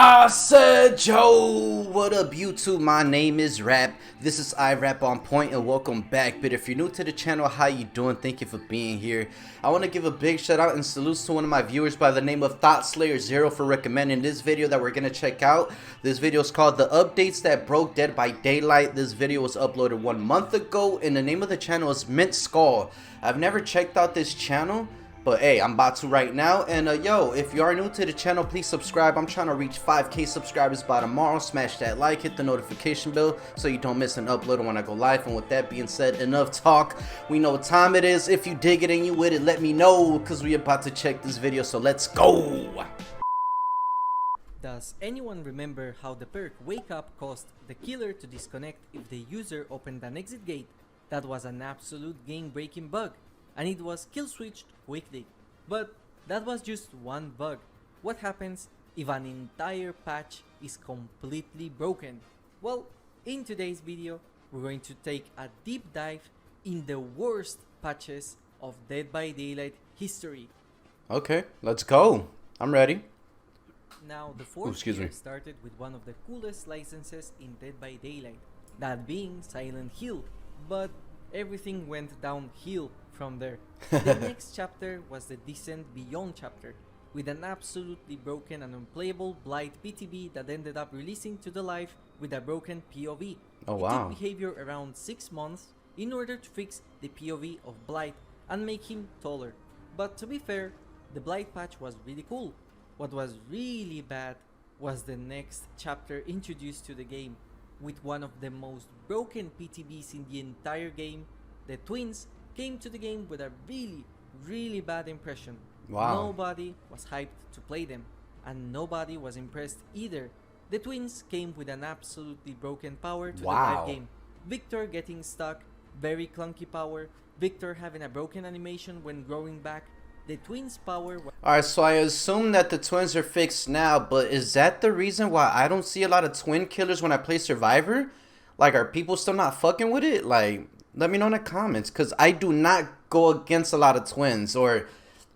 I said Joe, what up YouTube? My name is Raap. This is Raap on Point and welcome back. But if you're new to the channel, how you doing? Thank you for being here. I want to give a big shout out and salutes to one of my viewers by the name of ThoughtSlayer0 for recommending this video that we're going to check out. This video is called The Updates That Broke Dead by Daylight. This video was uploaded 1 month ago and the name of the channel is MINTSKULL. I've never checked out this channel, but hey, I'm about to right now. And yo, if you are new to the channel, please subscribe. I'm trying to reach 5K subscribers by tomorrow. Smash that like, hit the notification bell so you don't miss an upload when I go live. And with that being said, enough talk. We know what time it is. If you dig it and you with it, let me know, because we about to check this video. So let's go. Does anyone remember how the perk Wake Up caused the killer to disconnect if the user opened an exit gate? That was an absolute game-breaking bug, and it was kill switched quickly. But that was just one bug. What happens if an entire patch is completely broken? Well, in today's video, we're going to take a deep dive in the worst patches of Dead by Daylight history. Okay, let's go. I'm ready. Now, the fourth year started with one of the coolest licenses in Dead by Daylight, that being Silent Hill, but everything went downhill from there. The next chapter was the Descent Beyond chapter, with an absolutely broken and unplayable Blight PTB that ended up releasing to the live with a broken POV. Oh It wow. took behavior around 6 months in order to fix the POV of Blight and make him taller. But to be fair, the Blight patch was really cool. What was really bad was the next chapter introduced to the game, with one of the most broken PTBs in the entire game. The twins came to the game with a really bad impression. Wow. Nobody was hyped to play them, and nobody was impressed either. The twins came with an absolutely broken power to the live game. Victor getting stuck, very clunky power, Victor having a broken animation when growing back. The twins' power. Alright, so I assume that the twins are fixed now, but is that the reason why I don't see a lot of twin killers when I play Survivor? Like, are people still not fucking with it? Like, let me know in the comments, because I do not go against a lot of twins, or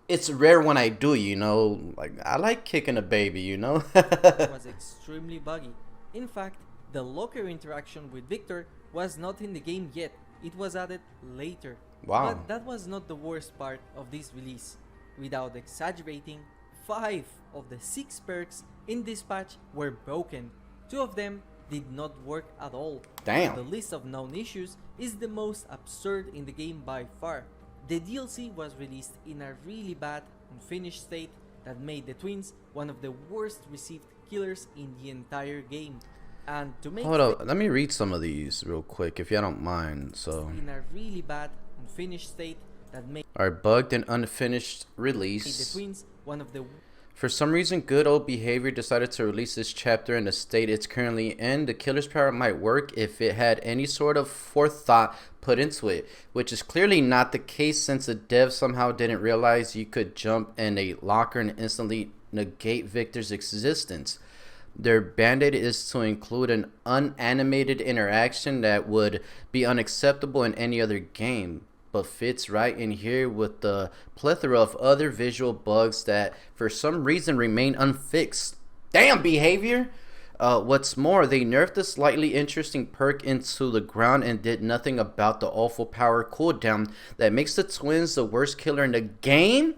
it's rare when I do, you know? Like, I like kicking a baby, you know? Was extremely buggy. In fact, the locker interaction with Victor was not in the game yet. It was added later. Wow. But that was not the worst part of this release. Without exaggerating, 5 of the 6 perks in this patch were broken. 2 of them did not work at all. Damn. The list of known issues is the most absurd in the game by far. The DLC was released in a really bad, unfinished state that made the twins one of the worst received killers in the entire game. And to make Hold up, let me read some of these real quick, if you don't mind. So, in a really bad, unfinished state that made our bugged and unfinished the release. twins one of the For some reason, Good Old Behavior decided to release this chapter in the state it's currently in. The killer's power might work if it had any sort of forethought put into it, which is clearly not the case since the dev somehow didn't realize you could jump in a locker and instantly negate Victor's existence. Their band-aid is to include an unanimated interaction that would be unacceptable in any other game, but fits right in here with the plethora of other visual bugs that for some reason remain unfixed. Damn, Behavior! What's more, they nerfed a slightly interesting perk into the ground and did nothing about the awful power cooldown that makes the twins the worst killer in the game?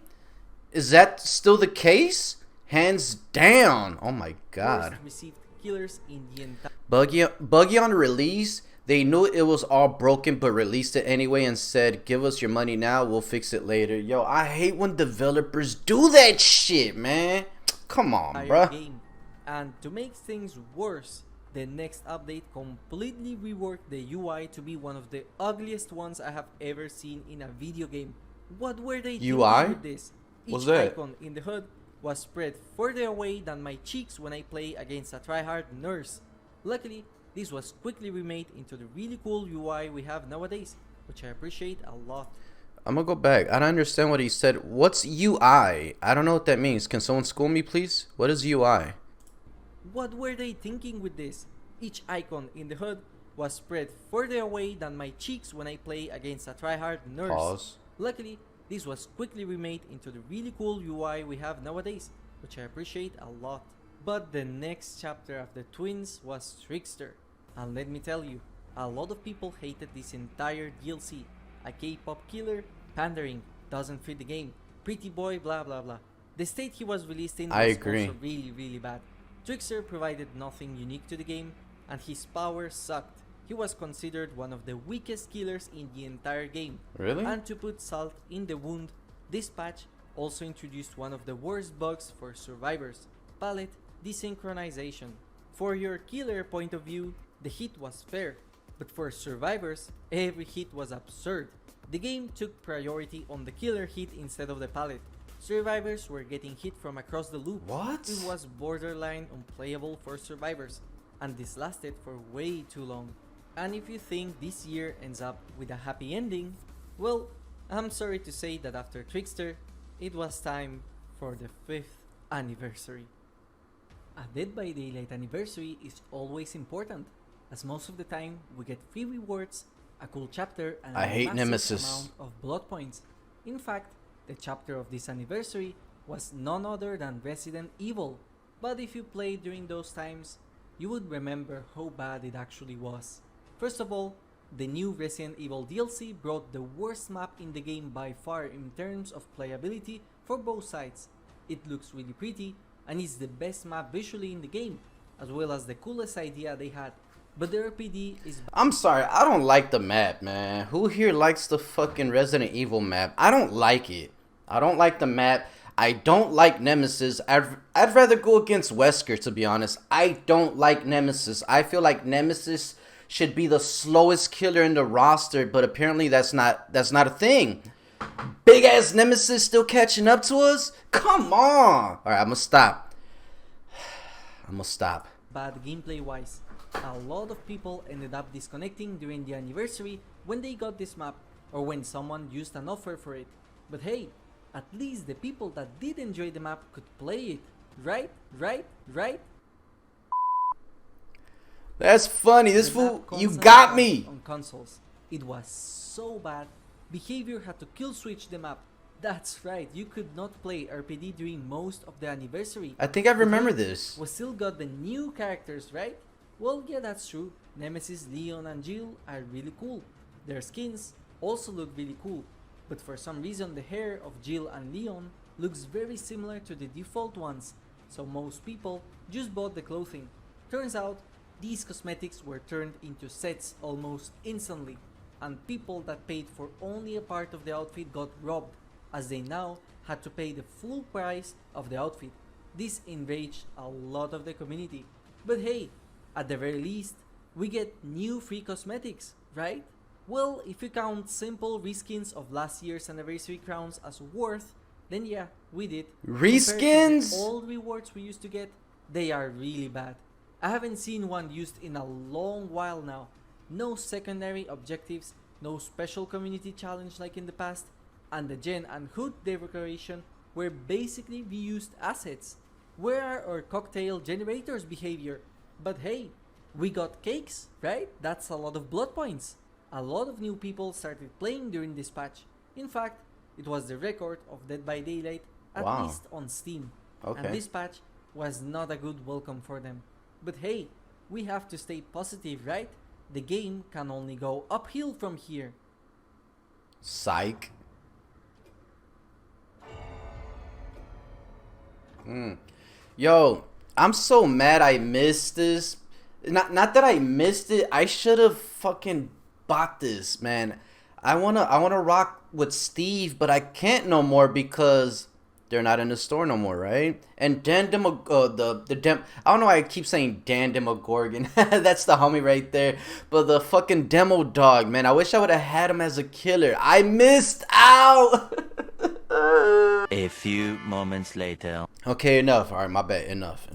Is that still the case? Hands down. Oh my god. received killers in the entire Buggy on release. They knew it was all broken but released it anyway and said, give us your money now, we'll fix it later. Yo, I hate when developers do that shit, man. Come on, bruh. game. And to make things worse, the next update completely reworked the UI to be one of the ugliest ones I have ever seen in a video game. What were they thinking with this? What's Each that? icon in the HUD was spread further away than my cheeks when I play against a tryhard nurse. Luckily, this was quickly remade into the really cool UI we have nowadays, which I appreciate a lot. I'm gonna go back. I don't understand what he said. What's UI? I don't know what that means. Can someone school me, please? What is UI? What were they thinking with this? Each icon in the HUD was spread further away than my cheeks when I play against a tryhard nurse. Pause. Luckily, this was quickly remade into the really cool UI we have nowadays, which I appreciate a lot. But the next chapter of the twins was Trickster. And let me tell you, a lot of people hated this entire DLC. A K-pop killer, pandering, doesn't fit the game, pretty boy, blah blah blah. The state he was released in I was agree. also really bad. Trickster provided nothing unique to the game, and his power sucked. He was considered one of the weakest killers in the entire game. Really? And to put salt in the wound, this patch also introduced one of the worst bugs for survivors, palette desynchronization. For your killer point of view, the hit was fair, but for survivors, every hit was absurd. The game took priority on the killer hit instead of the palette. Survivors were getting hit from across the loop. What? It was borderline unplayable for survivors, and this lasted for way too long. And if you think this year ends up with a happy ending, well, I'm sorry to say that after Trickster, it was time for the 5th anniversary. A Dead by Daylight anniversary is always important, as most of the time we get free rewards, a cool chapter, and I a hate massive Nemesis. amount of blood points. In fact, the chapter of this anniversary was none other than Resident Evil, but if you played during those times, you would remember how bad it actually was. First of all, the new Resident Evil DLC brought the worst map in the game by far in terms of playability for both sides. It looks really pretty and is the best map visually in the game, as well as the coolest idea they had. But the RPD is I'm sorry, I don't like the map, man. Who here likes the fucking Resident Evil map? I don't like it. I don't like the map. I don't like Nemesis. I'd rather go against Wesker, to be honest. I don't like Nemesis. I feel like Nemesis should be the slowest killer in the roster, but apparently that's not a thing. Big ass Nemesis still catching up to us? Come on. Alright, I'm gonna stop. bad gameplay wise. A lot of people ended up disconnecting during the anniversary when they got this map, or when someone used an offer for it. But hey, at least the people that did enjoy the map could play it, right? That's funny. This The map fool, you concept got was me. on consoles. It was so bad. Behavior had to kill switch the map. That's right, you could not play RPD during most of the anniversary. I think I remember But hey, this. we still got the new characters, right? Well, yeah, that's true. Nemesis, Leon, and Jill are really cool. Their skins also look really cool, but for some reason the hair of Jill and Leon looks very similar to the default ones, so most people just bought the clothing. Turns out, these cosmetics were turned into sets almost instantly, and people that paid for only a part of the outfit got robbed, as they now had to pay the full price of the outfit. This enraged a lot of the community. But hey, at the very least, we get new free cosmetics, right? Well, if you count simple reskins of last year's anniversary crowns as worth, then yeah, we did. Compared to the Reskins? old rewards we used to get, they are really bad. I haven't seen one used in a long while now. No secondary objectives, no special community challenge like in the past, and the gen and hood decoration were basically reused assets. Where are our cocktail generators behavior? But hey, we got cakes, right? That's a lot of blood points. A lot of new people started playing during this patch. In fact, it was the record of Dead by Daylight, at Wow. least on Steam. Okay. And this patch was not a good welcome for them. But hey, we have to stay positive, right? The game can only go uphill from here. Psych. Yo, I'm so mad I missed this. Not that I missed it. I should have fucking bought this, man. I wanna rock with Steve, but I can't no more because they're not in the store no more, right? And I don't know why I keep saying Dan Demogorgon. That's the homie right there. But the fucking demo dog, man. I wish I would have had him as a killer. I missed out. A few moments later. Okay, enough. All right, my bad. Enough.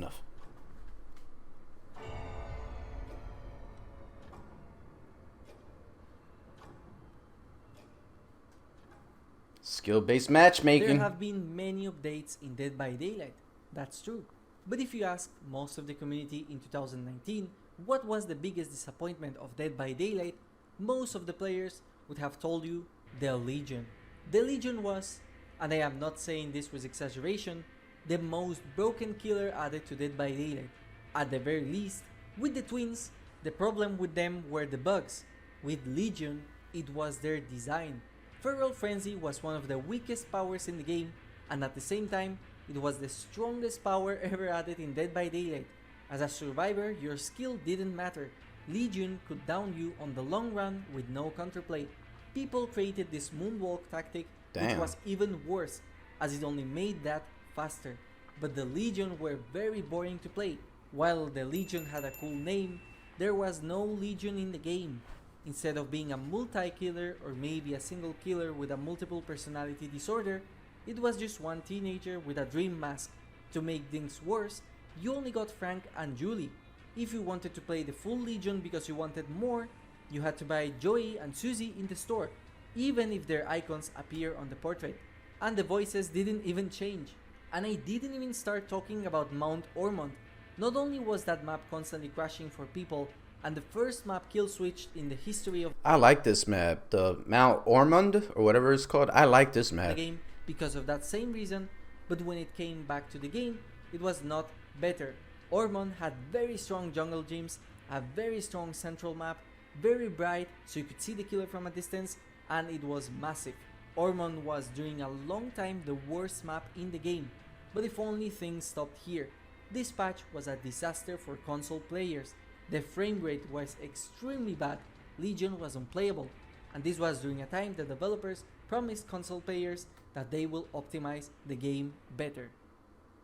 Skill-based There matchmaking. have been many updates in Dead by Daylight, that's true. But if you ask most of the community in 2019 what was the biggest disappointment of Dead by Daylight, most of the players would have told you the Legion. The Legion was, and I am not saying this with exaggeration, the most broken killer added to Dead by Daylight. At the very least, with the twins, the problem with them were the bugs. With Legion, it was their design. Feral Frenzy was one of the weakest powers in the game, and at the same time, it was the strongest power ever added in Dead by Daylight. As a survivor, your skill didn't matter. Legion could down you on the long run with no counterplay. People created this moonwalk tactic, which was even worse, as it only made that faster. But the Legion were very boring to play. While the Legion had a cool name, there was no Legion in the game. Instead of being a multi-killer or maybe a single killer with a multiple personality disorder, it was just one teenager with a dream mask. To make things worse, you only got Frank and Julie. If you wanted to play the full Legion because you wanted more, you had to buy Joey and Susie in the store, even if their icons appear on the portrait. And the voices didn't even change. And I didn't even start talking about Mount Ormond. Not only was that map constantly crashing for people, and the first map kill switched in the history of I like this map, the Mount Ormond or whatever it's called. I like this the map. game because of that same reason, but when it came back to the game, it was not better. Ormond had very strong jungle gyms, a very strong central map, very bright so you could see the killer from a distance, and it was massive. Ormond was during a long time the worst map in the game, but if only things stopped here. This patch was a disaster for console players. The frame rate was extremely bad, Legion was unplayable, and this was during a time the developers promised console players that they will optimize the game better.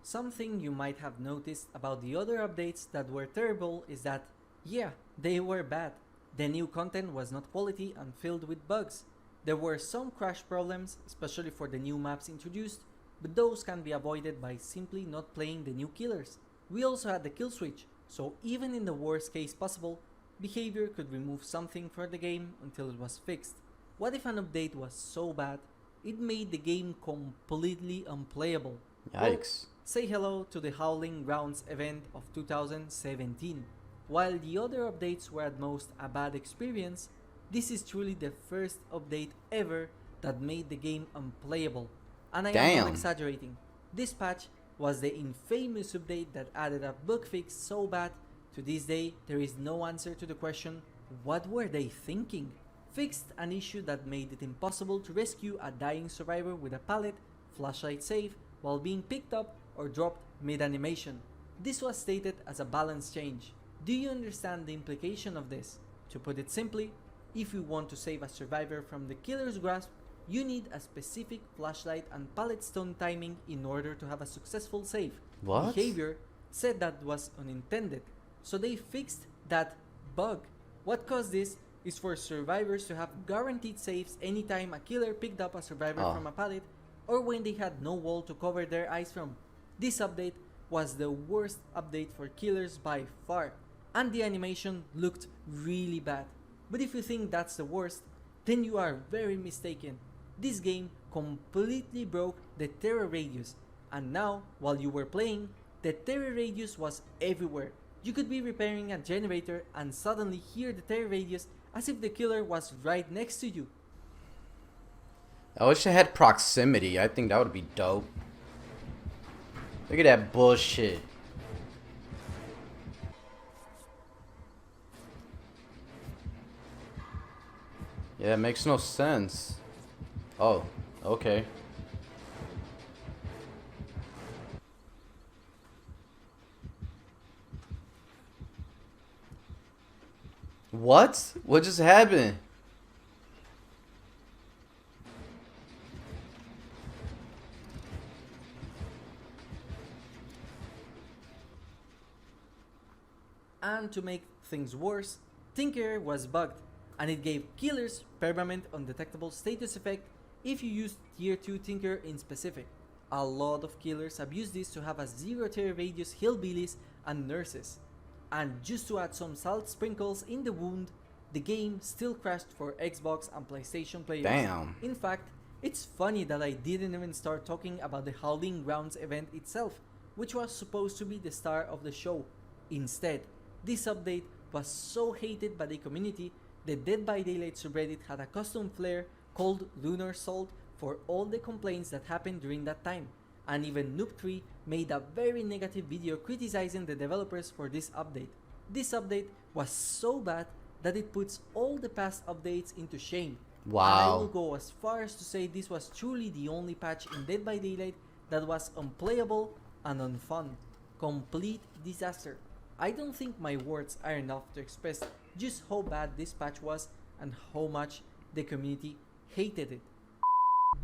Something you might have noticed about the other updates that were terrible is that, yeah, they were bad. The new content was not quality and filled with bugs. There were some crash problems, especially for the new maps introduced, but those can be avoided by simply not playing the new killers. We also had the kill switch, so even in the worst case possible, behavior could remove something for the game until it was fixed. What if an update was so bad, it made the game completely unplayable? Yikes. Well, say hello to the Howling Grounds event of 2017. While the other updates were at most a bad experience, this is truly the first update ever that made the game unplayable. And I am not exaggerating. This patch was the infamous update that added a bug fix so bad, to this day there is no answer to the question, what were they thinking? Fixed an issue that made it impossible to rescue a dying survivor with a pallet, flashlight save, while being picked up or dropped mid-animation. This was stated as a balance change. Do you understand the implication of this? To put it simply, if you want to save a survivor from the killer's grasp, you need a specific flashlight and pallet stone timing in order to have a successful save. What? Behavior said that was unintended, so they fixed that bug. What caused this is for survivors to have guaranteed saves anytime a killer picked up a survivor from a pallet or when they had no wall to cover their eyes from. This update was the worst update for killers by far, and the animation looked really bad. But if you think that's the worst, then you are very mistaken. This game completely broke the terror radius, and now, while you were playing, the terror radius was everywhere. You could be repairing a generator and suddenly hear the terror radius as if the killer was right next to you. I wish I had proximity. I think that would be dope. Look at that bullshit. Yeah, it makes no sense. Oh, okay. What? What just happened? And to make things worse, Tinker was bugged, and it gave killers permanent undetectable status effect if you used tier 2 Tinker in specific. A lot of killers abuse this to have a 0 terror radius hillbillies and nurses. And just to add some salt sprinkles in the wound, the game still crashed for Xbox and PlayStation players. Damn. In fact, it's funny that I didn't even start talking about the Howling Grounds event itself, which was supposed to be the star of the show. Instead, this update was so hated by the community, the Dead by Daylight subreddit had a custom flare called Lunar Salt for all the complaints that happened during that time. and even Noob3 made a very negative video criticizing the developers for this update. This update was so bad that it puts all the past updates into shame. Wow. And I will go as far as to say this was truly the only patch in Dead by Daylight that was unplayable and unfun. Complete disaster. I don't think my words are enough to express just how bad this patch was and how much the community hated it.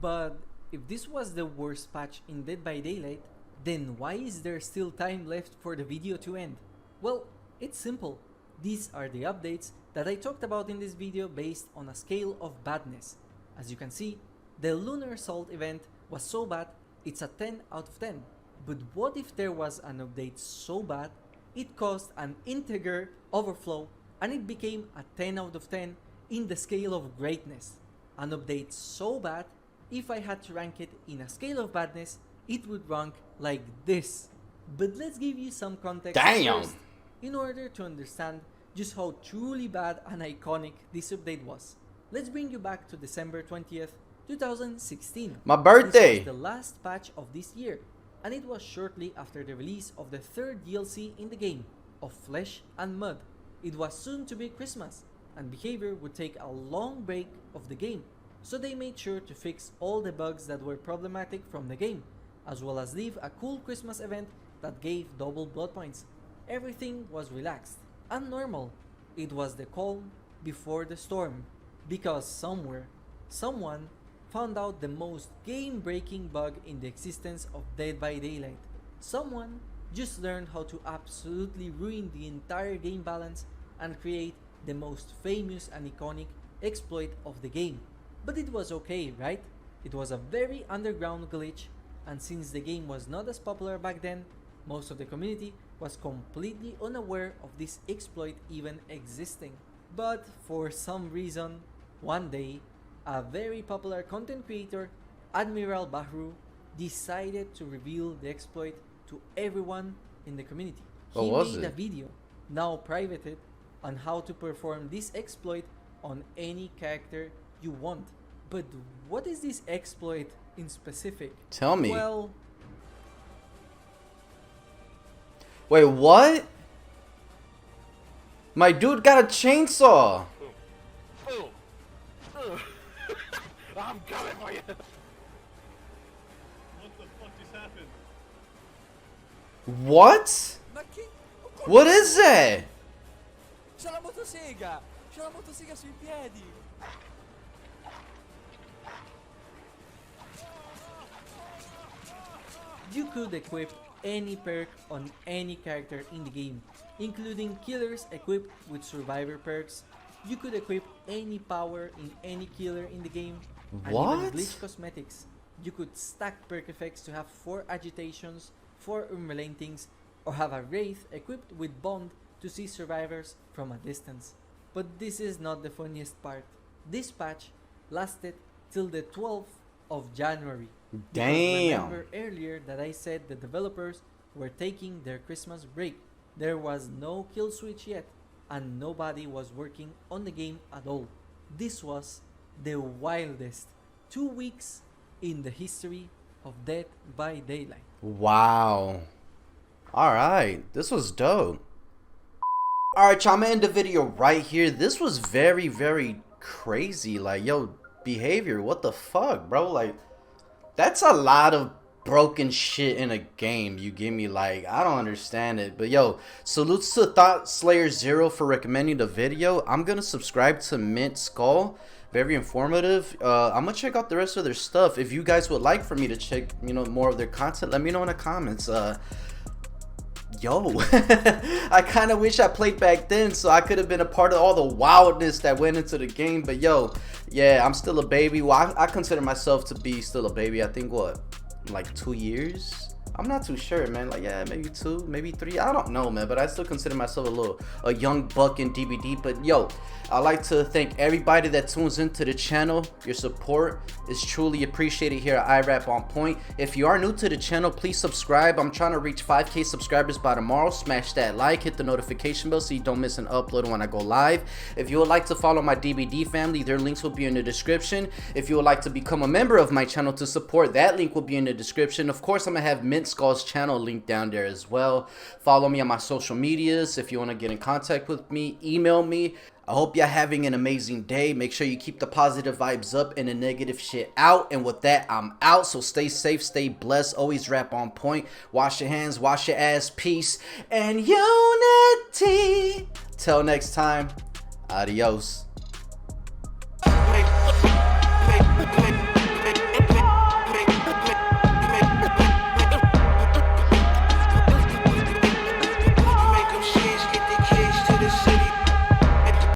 But if this was the worst patch in Dead by Daylight, then why is there still time left for the video to end? Well, it's simple. These are the updates that I talked about in this video based on a scale of badness. As you can see, the Lunar Assault event was so bad, it's a 10 out of 10. But what if there was an update so bad, it caused an integer overflow and it became a 10 out of 10 in the scale of greatness? An update so bad, if I had to rank it in a scale of badness, it would rank like this. But let's give you some context first in order to understand just how truly bad and iconic this update was. Let's bring you back to December 20th, 2016. My birthday! This was the last patch of this year, and it was shortly after the release of the third DLC in the game, of Flesh and Mud. It was soon to be Christmas, and Behavior would take a long break of the game, so they made sure to fix all the bugs that were problematic from the game, as well as leave a cool Christmas event that gave double blood points. Everything was relaxed and normal. It was the calm before the storm, because someone found out the most game-breaking bug in the existence of Dead by Daylight. Someone just learned how to absolutely ruin the entire game balance and create the most famous and iconic exploit of the game. But it was okay, right? It was a very underground glitch, and since the game was not as popular back then, most of the community was completely unaware of this exploit even existing. But for some reason, one day, a very popular content creator, Admiral Bahru, decided to reveal the exploit to everyone in the community. He made a video, now privated, on how to perform this exploit on any character you want. But what is this exploit in specific? Tell me. Well, wait, what? My dude got a chainsaw. I'm coming for you. What the fuck just happened? What? What is that? C'è la motosega! C'è la motosega sui piedi! you could equip any perk on any character in the game, including killers equipped with survivor perks. You could equip any power in any killer in the game, and even glitch cosmetics. You could stack perk effects to have 4 agitations, 4 unrelenting, or have a wraith equipped with bond to see survivors from a distance. But this is not the funniest part. This patch lasted till the 12th of January. Damn. Remember earlier that I said the developers were taking their Christmas break. There was no kill switch yet, and nobody was working on the game at all. This was the wildest 2 weeks in the history of Dead by Daylight. Wow. Alright, this was dope. Alright, y'all, I'm gonna end the video right here. This was very, very crazy. Like, yo, behavior, what the fuck, bro? Like, that's a lot of broken shit in a game, you give me. Like, I don't understand it. But yo, salutes to Thought Slayer 0 for recommending the video. I'm gonna subscribe to MINTSKULL. Very informative. I'm gonna check out the rest of their stuff. If you guys would like for me to check, you know, more of their content, let me know in the comments. Yo, I kind of wish I played back then so I could have been a part of all the wildness that went into the game. But yo, yeah, I'm still a baby. Well, I consider myself to be still a baby. I think, what, like 2 years? I'm not too sure, man. Like, yeah, maybe 2, maybe 3. I don't know, man. But I still consider myself a young buck in DBD. But yo, I'd like to thank everybody that tunes into the channel. Your support is truly appreciated here at iRap On Point. If you are new to the channel, please subscribe. I'm trying to reach 5K subscribers by tomorrow. Smash that like, hit the notification bell so you don't miss an upload when I go live. If you would like to follow my DBD family, their links will be in the description. If you would like to become a member of my channel to support, that link will be in the description. Of course, I'm gonna have MINTSKULL's channel linked down there as well. Follow me on my social medias. If you want to get in contact with me, email me. I hope you're having an amazing day. Make sure you keep the positive vibes up and the negative shit out. And with that, I'm out. So stay safe, stay blessed. Always rap on point. Wash your hands, wash your ass. Peace and unity. Till next time, adios.